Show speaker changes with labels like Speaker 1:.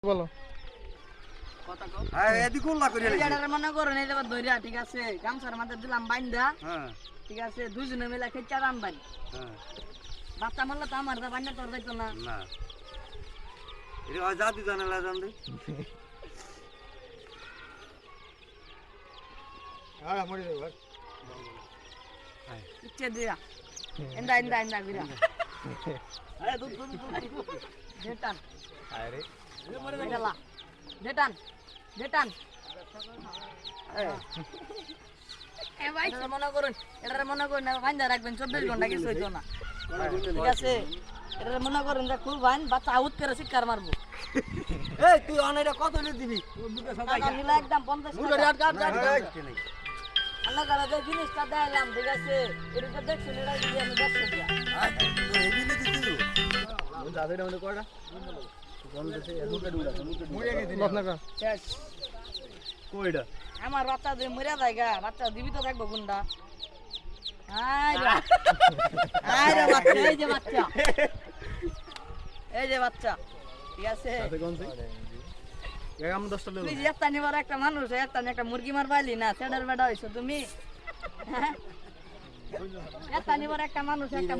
Speaker 1: বলো
Speaker 2: কথা কও হ্যাঁ এদিকে উল্লা করি এটারে মনে করুন এই জায়গা ধইরা ঠিক আছে গামছার মাঝে দিলাম বাইন্দা হ্যাঁ ঠিক আছে দুইজনে মিলে খেচা রামবান হ্যাঁ বাচ্চা মরলে তো আমার দা বাইন্দা তোর যাইতো না না এর হয় জাতি জানালা জান দে
Speaker 1: আরে মরে যাবে
Speaker 2: ইচ্ছে দিয়া এন্ডা এন্ডা এন্ডা গিরা আরে দুধ জেটান আরে মরে গেলা জেটান জেটান এ ভাই মনে করুন এটারে মনে করুন বাইন্দা রাখবেন 24 ঘন্টা কিছু হইতো না ঠিক আছে এটারে মনে করুন যে খুব বাইন বাচ্চা আউট করে শিকার মারবো এই তুই অনেরে কত লে দিবি দুটো সবাই নিলা একদম 50 টাকা আল্লাহ তাআলা যে জিনিসটা দেখাইলাম ঠিক আছে এটা দেখছেন এটা দিয়ে আমি 100 দিয়া তো হেভি লে দিছিস দাদাটা মনে কয়টা বলতেছে মুখে ডুলা মরে গেছে
Speaker 1: বসনা
Speaker 2: শেষ
Speaker 1: কইডা
Speaker 2: আমার বাচ্চা যে মরে যায়গা বাচ্চা জীবিত থাকবো কোনটা আরে বাচ্চা এই যে বাচ্চা ঠিক আছে
Speaker 1: আমি 10টা
Speaker 2: তুই যে একটা নিবার একটা মানুষ একটা মুরগি মার পাইলি না সেটার বেটা হইছো তুমি একটা নিবার একটা মানুষ একটা